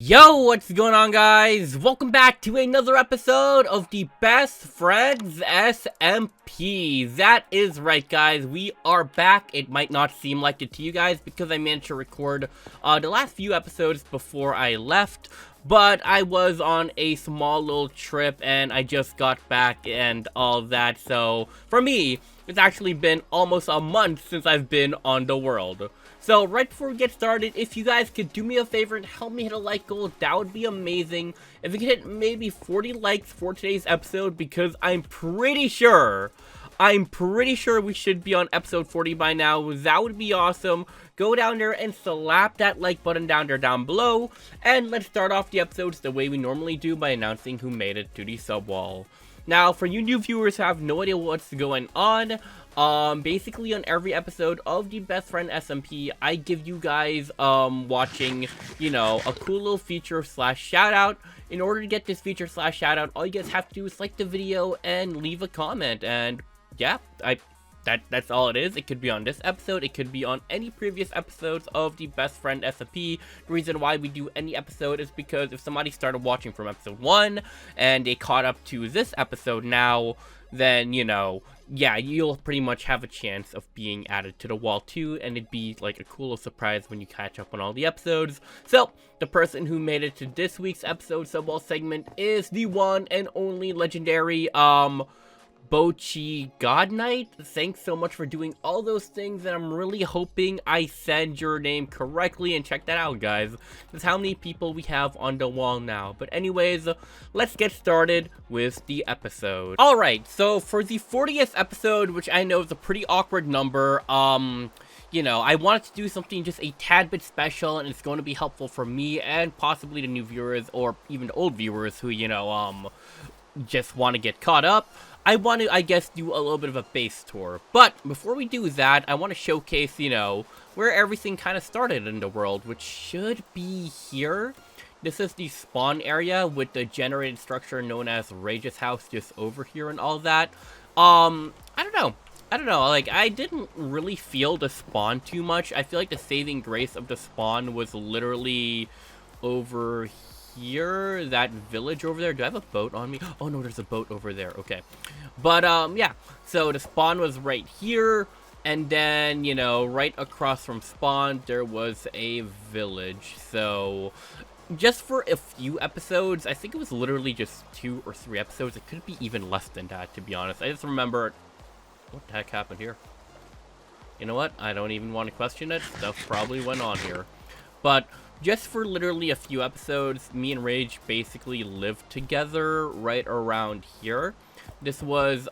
Yo, what's going on, guys? Welcome back to another episode of the Best Friends SMP. That is right, guys. We are back. It might not seem like it to you guys because I managed to record the last few episodes before I left. But I was on a small little trip and I just got back and all that. So for me, it's actually been almost a month since I've been on the world. So right before we get started, if you guys could do me a favor and help me hit a like goal, that would be amazing. If we could hit maybe 40 likes for today's episode, because I'm pretty sure we should be on episode 40 by now. That would be awesome. Go down there and slap that like button down there down below. And let's start off the episodes the way we normally do by announcing who made it to the sub wall. Now, for you new viewers who have no idea what's going on, basically on every episode of the Best Friend SMP, I give you guys, watching, you know, a cool little feature slash shout out. In order to get this feature slash shout out, all you guys have to do is like the video and leave a comment, and yeah, that's all it is. It could be on this episode, it could be on any previous episodes of the Best Friend SMP. The reason why we do any episode is because if somebody started watching from episode 1 and they caught up to this episode now, then, you know, yeah, you'll pretty much have a chance of being added to the wall too, and it'd be like a cool surprise when you catch up on all the episodes. So, the person who made it to this week's episode sub-wall segment is the one and only legendary, Bochi God Knight. Thanks so much for doing all those things, and I'm really hoping I said your name correctly, and check that out, guys. That's how many people we have on the wall now. But anyways, let's get started with the episode. Alright, so for the 40th episode, which I know is a pretty awkward number, you know, I wanted to do something just a tad bit special, and it's going to be helpful for me and possibly the new viewers, or even the old viewers who, you know, just want to get caught up. I want to, I guess, do a little bit of a base tour. But before we do that, I want to showcase, you know, where everything kind of started in the world, which should be here. This is the spawn area with the generated structure known as Rage's house just over here and all that. I don't know, like, I didn't really feel the spawn too much. I feel like the saving grace of the spawn was literally over here, that village over there. Do I have a boat on me? Oh no, there's a boat over there. Okay, but yeah, so the spawn was right here, and then, you know, right across from spawn there was a village. So just for a few episodes, I think it was literally just 2 or 3 episodes, it could be even less than that, to be honest. I just remember, what the heck happened here? You know what, I don't even want to question it. Stuff probably went on here, but just for literally a few episodes, me and Rage basically lived together right around here. This was,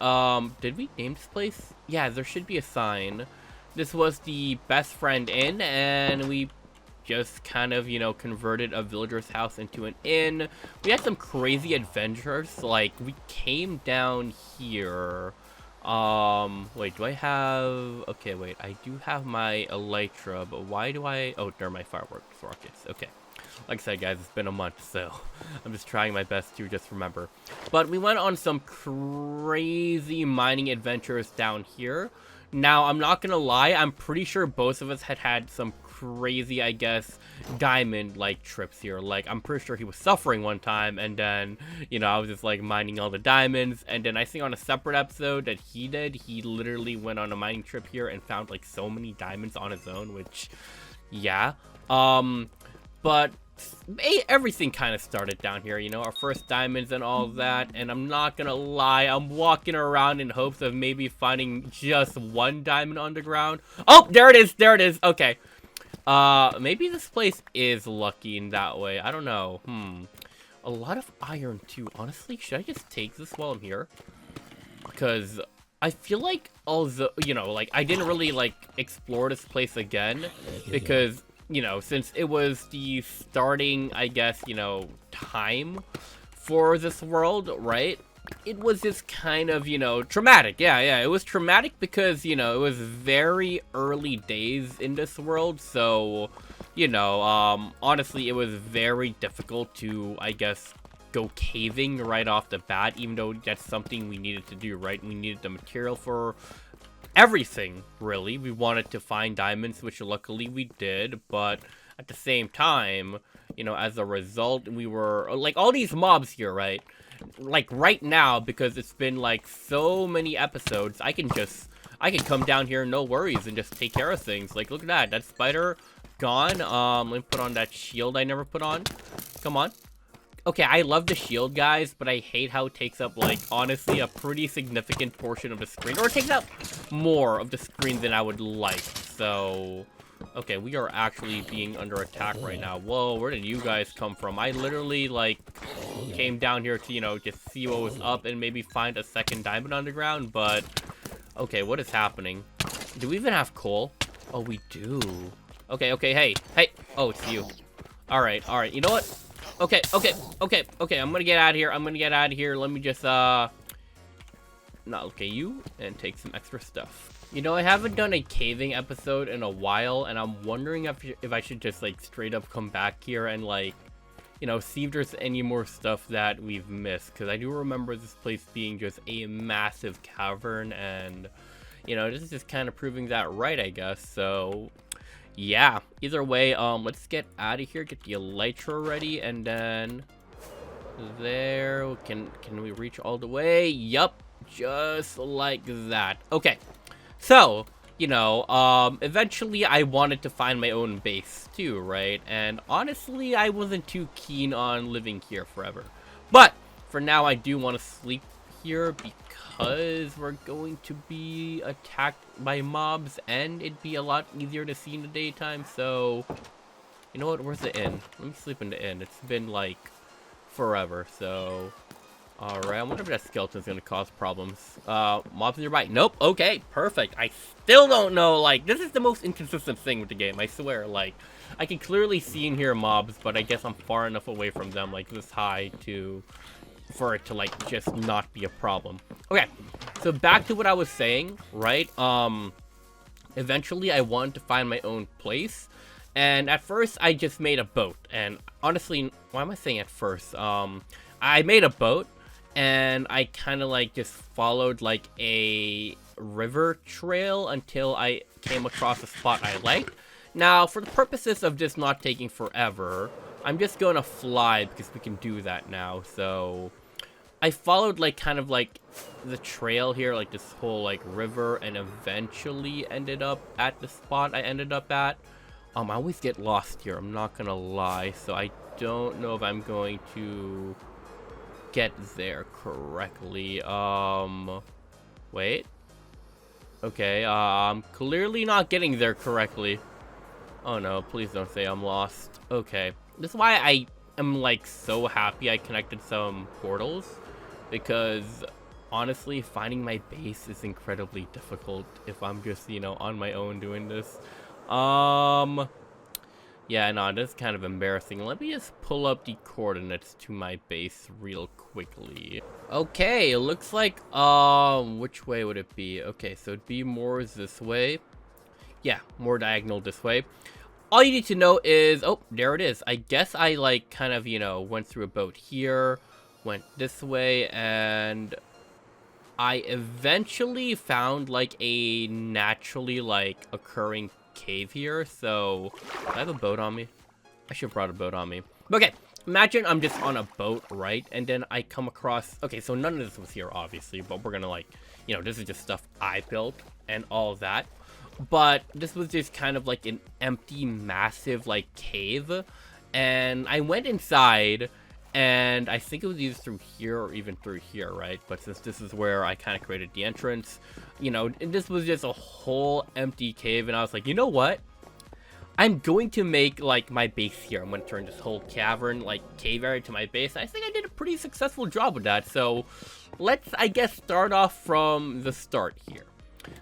did we name this place? Yeah, there should be a sign. This was the Best Friend Inn, and we just kind of, you know, converted a villager's house into an inn. We had some crazy adventures, like, we came down here. Wait, do I have, okay, wait, I do have my elytra, but why do I, oh, they're my fireworks rockets, okay. Like I said, guys, it's been a month, so I'm just trying my best to just remember. But we went on some crazy mining adventures down here. Now, I'm not gonna lie, I'm pretty sure both of us had some crazy, I guess, diamond-like trips here. Like, I'm pretty sure he was suffering one time, and then, you know, I was just, like, mining all the diamonds, and then I think on a separate episode that he did, he literally went on a mining trip here and found, like, so many diamonds on his own, which, yeah. But everything kind of started down here, you know, our first diamonds and all that, and I'm not gonna lie, I'm walking around in hopes of maybe finding just 1 diamond on the ground. Oh, there it is, okay. Maybe this place is lucky in that way, I don't know, a lot of iron too, honestly. Should I just take this while I'm here? Because I feel like, although, you know, like, I didn't really, like, explore this place again, because, you know, since it was the starting, I guess, you know, time for this world, right? It was just kind of, you know, traumatic. Yeah, it was traumatic because, you know, it was very early days in this world, so, you know, honestly, it was very difficult to, I guess, go caving right off the bat, even though that's something we needed to do, right? We needed the material for everything, really. We wanted to find diamonds, which luckily we did, but at the same time, you know, as a result, we were, like, all these mobs here, right? Like, right now, because it's been, like, so many episodes, I can come down here, no worries, and just take care of things. Like, look at that. That spider, gone. Let me put on that shield I never put on. Come on. Okay, I love the shield, guys, but I hate how it takes up, like, honestly, a pretty significant portion of the screen. Or it takes up more of the screen than I would like. So, okay, we are actually being under attack right now. Whoa, where did you guys come from? I literally, like, came down here to, you know, just see what was up and maybe find a second diamond underground, but... Okay, what is happening? Do we even have coal? Oh, we do. Okay, okay, hey. Oh, it's you. Alright, you know what? Okay, I'm gonna get out of here. Let me just, not look at you and take some extra stuff. You know, I haven't done a caving episode in a while, and I'm wondering if I should just, like, straight up come back here and, like, you know, see if there's any more stuff that we've missed. Because I do remember this place being just a massive cavern, and, you know, this is just kind of proving that right, I guess. So... yeah, either way, let's get out of here, get the elytra ready, and then there, can we reach all the way? Yup, just like that. Okay, so, you know, eventually I wanted to find my own base too, right? And honestly, I wasn't too keen on living here forever. But, for now, I do want to sleep here because we're going to be attacked by mobs, and it'd be a lot easier to see in the daytime. So, you know what? Where's the inn? Let me sleep in the inn. It's been like forever. So, all right. I wonder if that skeleton's gonna cause problems. Mobs nearby? Nope. Okay, perfect. I still don't know. Like, this is the most inconsistent thing with the game. I swear. Like, I can clearly see and hear mobs, but I guess I'm far enough away from them, like this high, for it to, like, just not be a problem. Okay, so back to what I was saying, right? Eventually I wanted to find my own place, and at first I just made a boat, and honestly, why am I saying at first? I made a boat, and I kind of, like, just followed, like, a river trail until I came across a spot I liked. Now, for the purposes of just not taking forever, I'm just gonna fly because we can do that now. So I followed, like, kind of like the trail here, like this whole, like, river, and eventually ended up at the spot I ended up at. I always get lost here, I'm not gonna lie, so I don't know if I'm going to get there correctly. Wait. Okay, I'm clearly not getting there correctly. Oh no, please don't say I'm lost. Okay. This is why I am, like, so happy I connected some portals, because honestly, finding my base is incredibly difficult if I'm just, you know, on my own doing this. Yeah, no, this is kind of embarrassing. Let me just pull up the coordinates to my base real quickly. Okay, it looks like, which way would it be? Okay, so it'd be more this way. Yeah, more diagonal this way. All you need to know is, oh, there it is. I guess I, like, kind of, you know, went through a boat here, went this way, and I eventually found, like, a naturally, like, occurring cave here. So, do I have a boat on me? I should have brought a boat on me. Okay, imagine I'm just on a boat, right? And then I come across, okay, so none of this was here, obviously, but we're gonna, like, you know, this is just stuff I built and all of that. But this was just kind of like an empty, massive, like, cave. And I went inside, and I think it was either through here or even through here, right? But since this is where I kind of created the entrance, you know, and this was just a whole empty cave. And I was like, you know what? I'm going to make, like, my base here. I'm going to turn this whole cavern, like, cave area to my base. I think I did a pretty successful job with that. So let's, I guess, start off from the start here.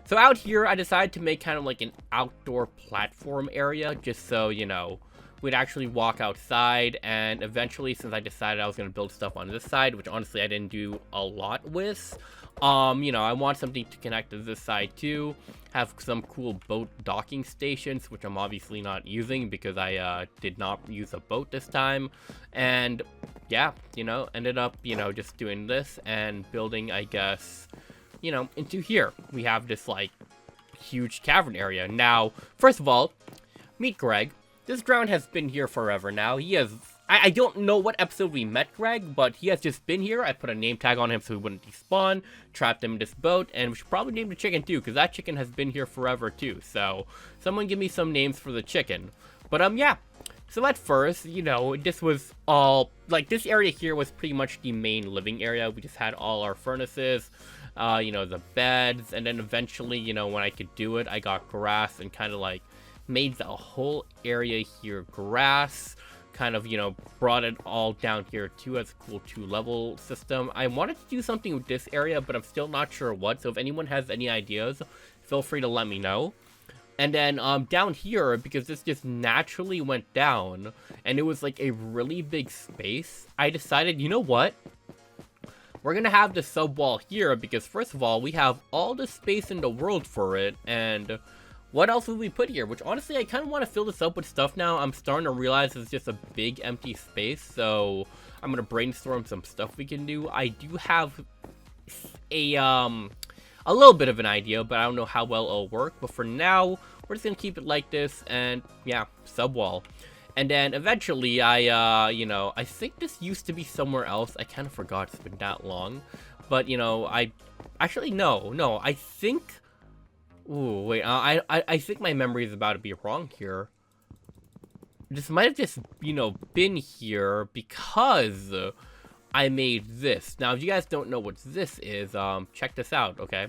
So out here, I decided to make kind of like an outdoor platform area, just so, you know, we'd actually walk outside. And eventually, since I decided I was going to build stuff on this side, which honestly I didn't do a lot with, you know, I want something to connect to this side too. Have some cool boat docking stations, which I'm obviously not using because I did not use a boat this time. And yeah, you know, ended up, you know, just doing this and building, I guess, you know, into here. We have this, like, huge cavern area. Now, first of all, meet Greg. this ground has been here forever now. He has... I don't know what episode we met Greg, but he has just been here. I put a name tag on him so he wouldn't despawn, trapped him in this boat, and we should probably name the chicken too, because that chicken has been here forever too. So, someone give me some names for the chicken. But, yeah. So at first, you know, this was all... Like, this area here was pretty much the main living area. We just had all our furnaces, you know, the beds, and then eventually, you know, when I could do it, I got grass and kind of, like, made the whole area here grass. Kind of, you know, brought it all down here too as a cool 2-level system. I wanted to do something with this area, but I'm still not sure what. So if anyone has any ideas, feel free to let me know. And then down here, because this just naturally went down, and it was like a really big space, I decided, you know what? We're gonna have the sub wall here because first of all, we have all the space in the world for it, and what else would we put here? Which honestly, I kind of want to fill this up with stuff now. I'm starting to realize it's just a big empty space, so I'm gonna brainstorm some stuff we can do. I do have a little bit of an idea, but I don't know how well it'll work. But for now, we're just gonna keep it like this, and yeah, sub wall. And then eventually, you know, I think this used to be somewhere else. I kind of forgot, it's been that long. But, you know, actually, no, I think... Ooh, wait, I think my memory is about to be wrong here. This might have just, you know, been here because I made this. Now, if you guys don't know what this is, check this out, okay?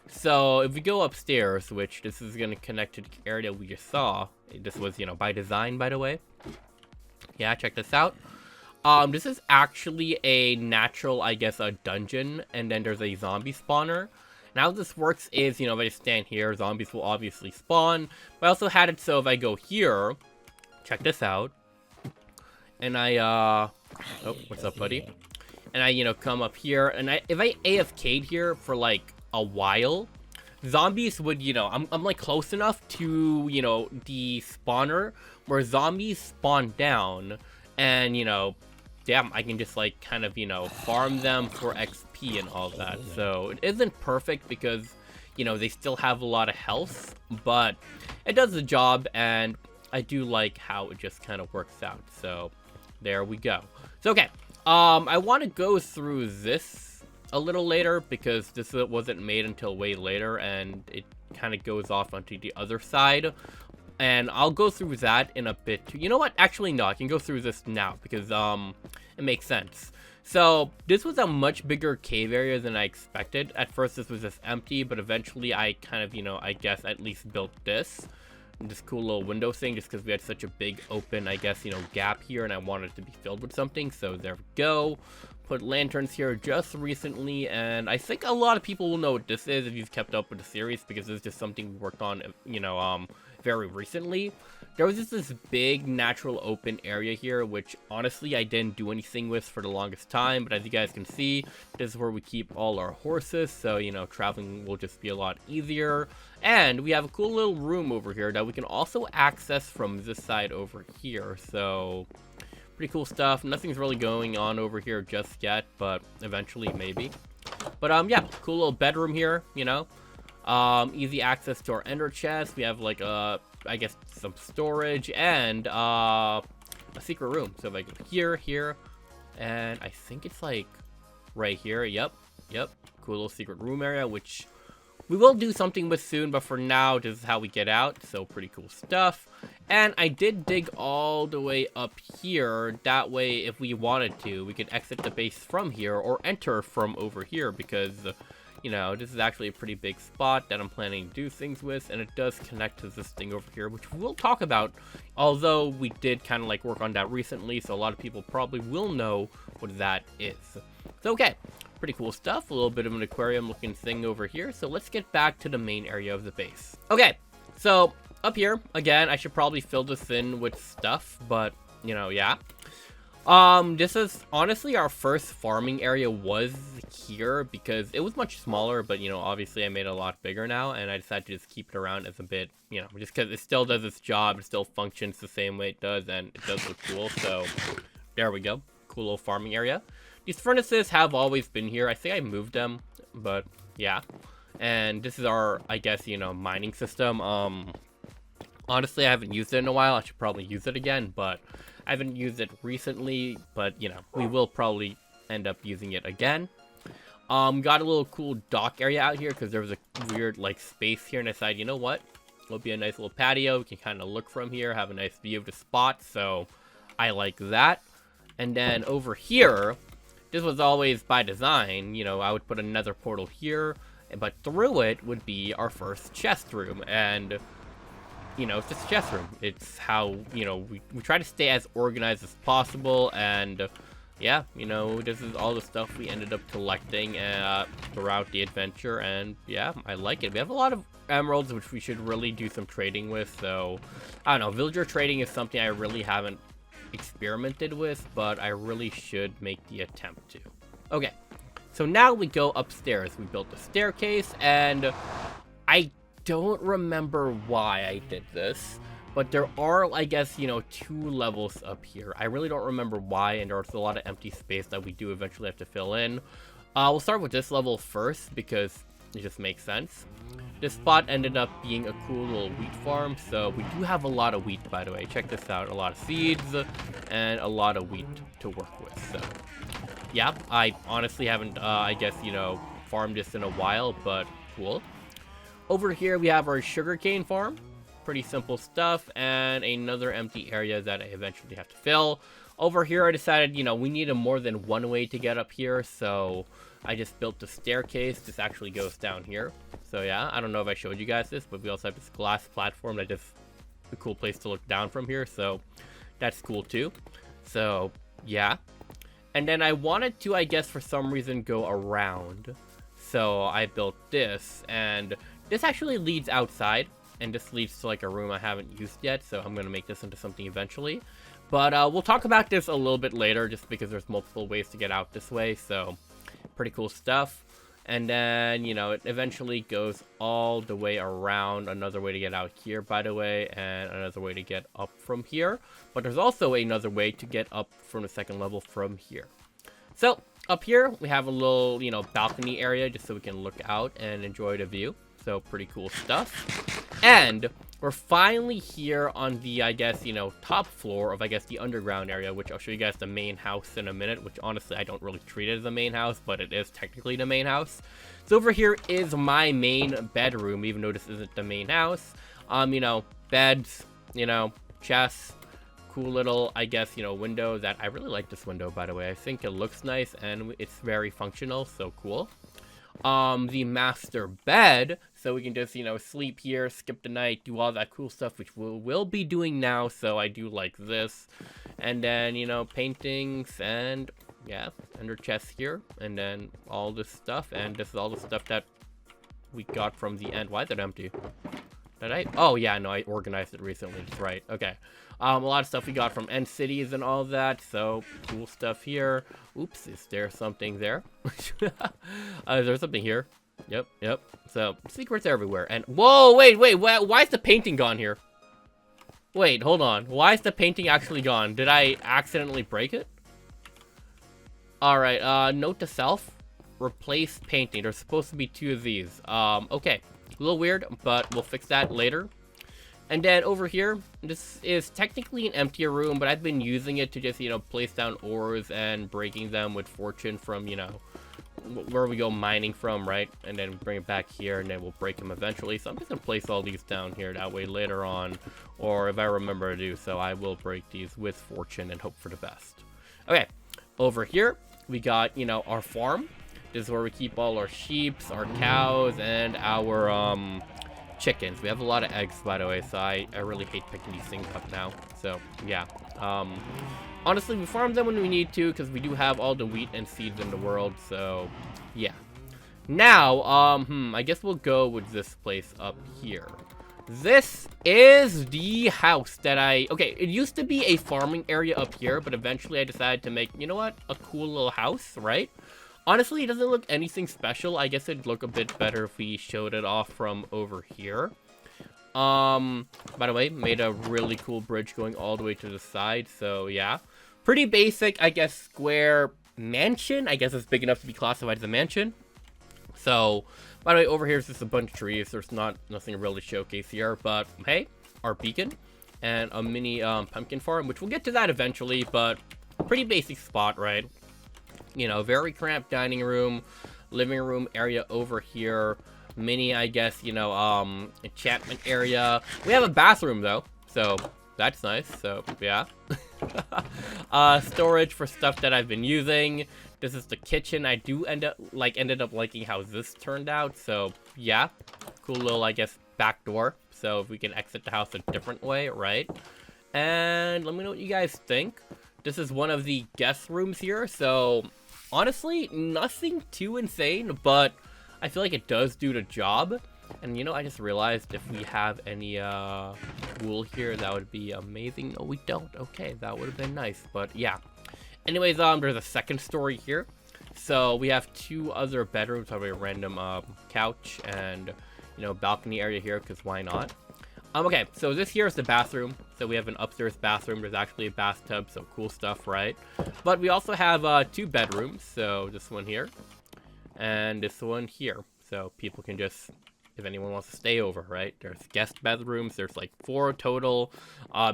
So, if we go upstairs, which this is going to connect to the area we just saw. This was, you know, by design, by the way. Yeah, check this out. This is actually a natural, I guess, a dungeon, and then there's a zombie spawner. Now, how this works is, you know, if I just stand here, zombies will obviously spawn. But I also had it so if I go here, check this out, and I, oh, what's up, buddy? And I, you know, come up here, and if I AFK'd here for, like, a while, zombies would, you know, I'm like, close enough to, you know, the spawner, where zombies spawn down, and, you know, damn, I can just, like, kind of, you know, farm them for XP and all that. So, it isn't perfect because, you know, they still have a lot of health, but it does the job, and I do like how it just kind of works out. So, there we go. So, okay, I want to go through this a little later because this wasn't made until way later, and it kind of goes off onto the other side. And I'll go through that in a bit too. You know what? Actually, no, I can go through this now because it makes sense. So this was a much bigger cave area than I expected. At first, this was just empty, but eventually I kind of, you know, I guess at least built this cool little window thing just because we had such a big open, I guess, you know, gap here, and I wanted it to be filled with something. So there we go. Put lanterns here just recently, and I think a lot of people will know what this is if you've kept up with the series because this is just something we worked on, you know, very recently. There was just this big natural open area here, which honestly I didn't do anything with for the longest time, but as you guys can see, this is where we keep all our horses, so, you know, traveling will just be a lot easier. And we have a cool little room over here that we can also access from this side over here, so pretty cool stuff. Nothing's really going on over here just yet, but eventually maybe. But yeah, cool little bedroom here, you know. Easy access to our ender chest. We have like I guess some storage and a secret room. So if I go here, and I think it's like right here. Yep. Cool little secret room area, which we will do something with soon, but for now, this is how we get out. So pretty cool stuff. And I did dig all the way up here. That way, if we wanted to, we could exit the base from here or enter from over here because, you know, this is actually a pretty big spot that I'm planning to do things with, and it does connect to this thing over here, which we'll talk about, although we did kind of like work on that recently, so a lot of people probably will know what that is. So, okay, pretty cool stuff, a little bit of an aquarium looking thing over here, so let's get back to the main area of the base. Okay, so up here, again, I should probably fill this in with stuff, but, you know, yeah. This is honestly our first farming area was here because it was much smaller, but, you know, obviously I made it a lot bigger now, and I decided to just keep it around as a bit, you know, just because it still does its job, it still functions the same way it does, and it does look cool, so there we go. Cool little farming area. These furnaces have always been here. I think I moved them, but yeah. And this is our, I guess, you know, mining system. Honestly, I haven't used it in a while. I should probably use it again, but I haven't used it recently. But, you know, we will probably end up using it again. Got a little cool dock area out here because there was a weird, like, space here. And I decided, you know what? It'll be a nice little patio. We can kind of look from here, have a nice view of the spot. So, I like that. And then over here, this was always by design. You know, I would put another portal here. But through it would be our first chest room. And... you know, it's just a chest room. It's how, you know, we try to stay as organized as possible, and yeah, you know, this is all the stuff we ended up collecting throughout the adventure, and yeah, I like it. We have a lot of emeralds, which we should really do some trading with, so, I don't know, villager trading is something I really haven't experimented with, but I really should make the attempt to. Okay, so now we go upstairs. We built a staircase, and I don't remember why I did this, but there are, I guess, you know, 2 levels up here. I really don't remember why, and there's a lot of empty space that we do eventually have to fill in. We'll start with this level first because it just makes sense. This spot ended up being a cool little wheat farm, so we do have a lot of wheat, by the way. Check this out, a lot of seeds and a lot of wheat to work with. So yeah, I honestly haven't, I guess, you know, farmed this in a while, but cool. Over here, we have our sugarcane farm. Pretty simple stuff. And another empty area that I eventually have to fill. Over here, I decided, you know, we needed more than one way to get up here. So I just built the staircase. This actually goes down here. So yeah, I don't know if I showed you guys this, but we also have this glass platform that just a cool place to look down from here. So that's cool too. So yeah. And then I wanted to, I guess, for some reason, go around. So I built this, and this actually leads outside, and this leads to like a room I haven't used yet, so I'm going to make this into something eventually. But we'll talk about this a little bit later, just because there's multiple ways to get out this way, so pretty cool stuff. And then, you know, it eventually goes all the way around. Another way to get out here, by the way, and another way to get up from here. But there's also another way to get up from the second level from here. So, up here, we have a little, you know, balcony area just so we can look out and enjoy the view. So, pretty cool stuff. And we're finally here on the, I guess, you know, top floor of, I guess, the underground area, which I'll show you guys the main house in a minute, which honestly, I don't really treat it as a main house, but it is technically the main house. So, over here is my main bedroom, even though this isn't the main house. You know, beds, you know, chests. Cool little, I guess, you know, window that I really like this window, by the way. I think it looks nice and it's very functional, so cool. The master bed, so we can just, you know, sleep here, skip the night, do all that cool stuff, which we will be doing now, so I do like this. And then, you know, paintings and, yeah, under chests here, and then all this stuff, and this is all the stuff that we got from the end. Why is it empty? Did I? Oh, yeah, no, I organized it recently. That's right. Okay. A lot of stuff we got from end cities and all that. So, cool stuff here. Oops, is there something there? Is there something here? Yep, yep. So, secrets everywhere. And, whoa, wait, why is the painting gone here? Wait, hold on. Why is the painting actually gone? Did I accidentally break it? Alright, note to self. Replace painting. There's supposed to be 2 of these. Okay. A little weird, but we'll fix that later. And then over here, this is technically an emptier room, but I've been using it to just, you know, place down ores and breaking them with fortune from, you know, where we go mining from, right? And then bring it back here, and then we'll break them eventually. So I'm just going to place all these down here. That way later on, or if I remember to do so, I will break these with fortune and hope for the best. Okay, over here, we got, you know, our farm. This is where we keep all our sheep, our cows, and our chickens. We have a lot of eggs, by the way, so I really hate picking these things up now. So, yeah. Honestly, we farm them when we need to, because we do have all the wheat and seeds in the world, so, yeah. Now, I guess we'll go with this place up here. This is the house that okay, it used to be a farming area up here, but eventually I decided to make, you know what, a cool little house, right? Honestly, it doesn't look anything special. I guess it'd look a bit better if we showed it off from over here. By the way, made a really cool bridge going all the way to the side, so yeah. Pretty basic, I guess, square mansion. I guess it's big enough to be classified as a mansion. So, by the way, over here is just a bunch of trees. There's nothing really to showcase here, but hey, our beacon and a mini pumpkin farm, which we'll get to that eventually, but pretty basic spot, right? You know, very cramped dining room, living room area over here, mini, I guess, you know, enchantment area. We have a bathroom though, so that's nice. So yeah. Storage for stuff that I've been using. This is the kitchen. I do ended up liking how this turned out, so yeah, cool little, I guess, back door, so if we can exit the house a different way, right? And let me know what you guys think. This is one of the guest rooms here, so honestly, nothing too insane, but I feel like it does do the job. And you know, I just realized if we have any wool here, that would be amazing. No, we don't. Okay, that would have been nice, but yeah. Anyways, there's a second story here. So we have 2 other bedrooms, probably a random couch and, you know, balcony area here, because why not? Okay, so this here is the bathroom. So we have an upstairs bathroom. There's actually a bathtub, so cool stuff, right? But we also have 2 bedrooms. So this one here and this one here. So people can just, if anyone wants to stay over, right? There's guest bedrooms. There's like 4 total,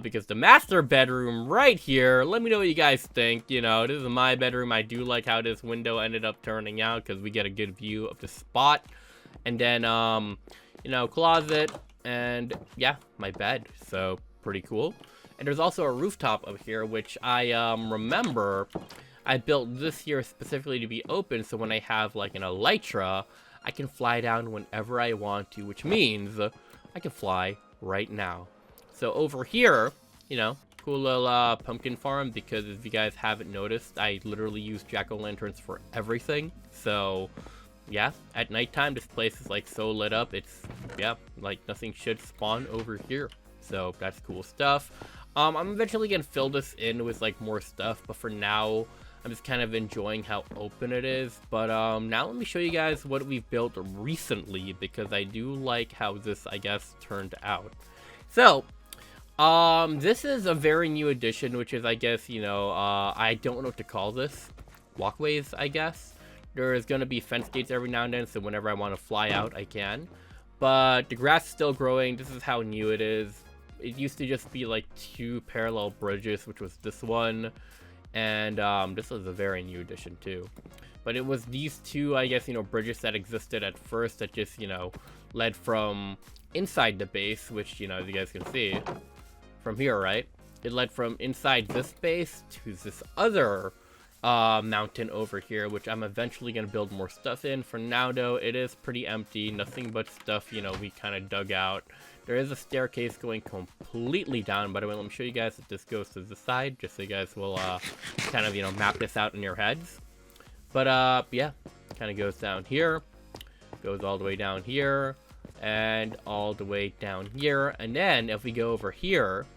because the master bedroom right here, let me know what you guys think. You know, this is my bedroom. I do like how this window ended up turning out, because we get a good view of the spot. And then, you know, closet, and yeah, my bed. So pretty cool. And there's also a rooftop up here, which I remember I built this here specifically to be open, so when I have like an elytra, I can fly down whenever I want to, which means I can fly right now. So over here, you know, cool little pumpkin farm, because if you guys haven't noticed, I literally use jack-o'-lanterns for everything. So yeah, at nighttime, this place is like so lit up. It's, yeah, like nothing should spawn over here. So that's cool stuff. I'm eventually gonna fill this in with like more stuff, but for now, I'm just kind of enjoying how open it is. But now let me show you guys what we've built recently, because I do like how this, I guess, turned out. So this is a very new addition, which is, I guess, you know, I don't know what to call this. Walkways, I guess. There's gonna be fence gates every now and then, so whenever I want to fly out, I can. But the grass is still growing. This is how new it is. It used to just be like 2 parallel bridges, which was this one. And this was a very new addition too. But it was these 2, I guess, you know, bridges that existed at first that just, you know, led from inside the base, which, you know, as you guys can see from here, right? It led from inside this base to this other mountain over here, which I'm eventually going to build more stuff in. For now, though, it is pretty empty. Nothing but stuff, you know, we kind of dug out. There is a staircase going completely down. By the way, let me show you guys that this goes to the side, just so you guys will kind of, you know, map this out in your heads. But yeah, kind of goes down here, goes all the way down here, and all the way down here. And then if we go over here,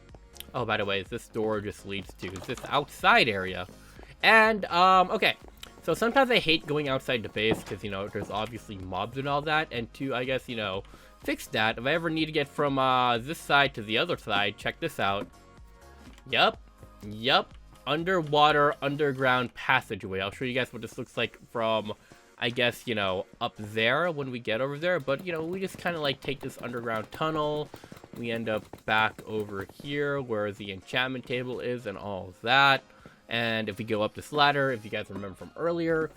oh, by the way, this door just leads to this outside area. And okay, so sometimes I hate going outside the base because, you know, there's obviously mobs and all that. And to, I guess, you know, fix that, if I ever need to get from this side to the other side, check this out. Yep, underwater underground passageway. I'll show you guys what this looks like from, I guess, you know, up there when we get over there. But, you know, we just kind of like take this underground tunnel. We end up back over here where the enchantment table is and all of that. And if we go up this ladder, if you guys remember from earlier,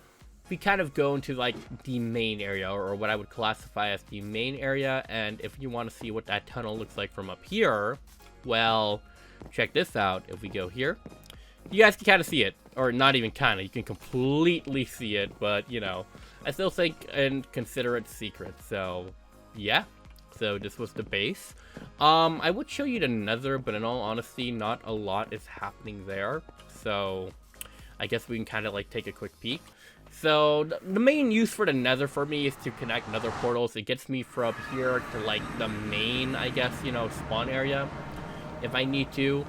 we kind of go into like the main area, or what I would classify as the main area. And if you want to see what that tunnel looks like from up here, well, check this out. If we go here, you guys can kind of see it, or not even kind of, you can completely see it, but you know, I still think and consider it secret. So yeah, so this was the base. I would show you the Nether, but in all honesty, not a lot is happening there. So I guess we can kind of like take a quick peek. So the main use for the Nether for me is to connect Nether portals. It gets me from here to like the main, I guess, you know, spawn area if I need to.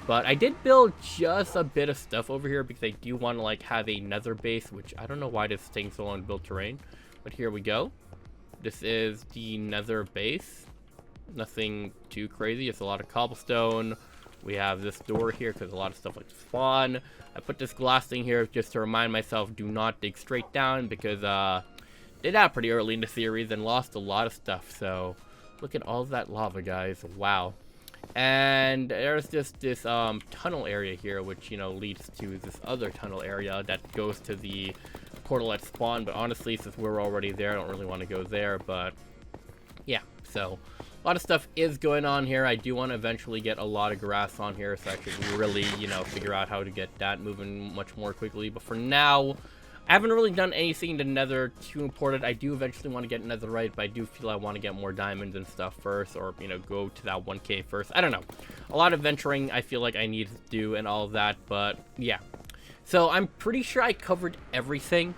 But I did build just a bit of stuff over here because I do want to like have a Nether base, which I don't know why this is taking so long to build terrain. But here we go. This is the Nether base. Nothing too crazy. It's a lot of cobblestone. We have this door here because a lot of stuff like spawn. I put this glass thing here just to remind myself, do not dig straight down, because did that pretty early in the series and lost a lot of stuff. So look at all of that lava, guys. Wow. And there's just this tunnel area here, which, you know, leads to this other tunnel area that goes to the portal at spawn. But honestly, since we're already there, I don't really want to go there. But yeah, so a lot of stuff is going on here. I do want to eventually get a lot of grass on here, so I could really, you know, figure out how to get that moving much more quickly. But for now, I haven't really done anything to Nether too important. I do eventually want to get Netherite, but I do feel I want to get more diamonds and stuff first, or, you know, go to that 1K first. I don't know. A lot of venturing I feel like I need to do and all of that, but yeah. So I'm pretty sure I covered everything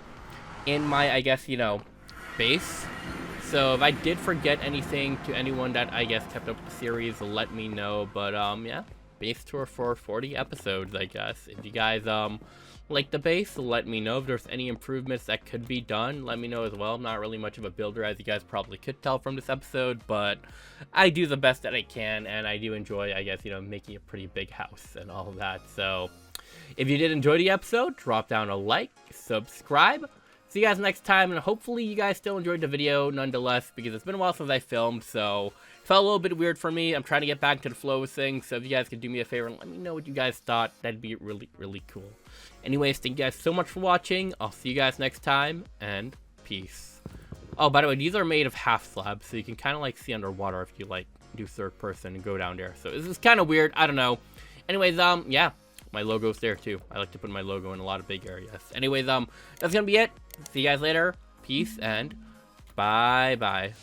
in my, I guess, you know, base. So if I did forget anything, to anyone that I guess kept up the series, let me know. But yeah, base tour for 40 episodes, I guess. If you guys like the base, let me know. If there's any improvements that could be done, let me know as well. I'm not really much of a builder, as you guys probably could tell from this episode, but I do the best that I can, and I do enjoy, I guess, you know, making a pretty big house and all of that. So if you did enjoy the episode, drop down a like, subscribe. See you guys next time, and hopefully you guys still enjoyed the video nonetheless, because it's been a while since I filmed, so it felt a little bit weird for me. I'm trying to get back to the flow of things, so if you guys could do me a favor and let me know what you guys thought, that'd be really, really cool. Anyways, thank you guys so much for watching. I'll see you guys next time, and peace. Oh, by the way, these are made of half slabs, so you can kind of like see underwater if you like do third person and go down there. So this is kind of weird. I don't know. Anyways, yeah, my logo's there too. I like to put my logo in a lot of big areas. Anyways, that's gonna be it. See you guys later. Peace and bye bye.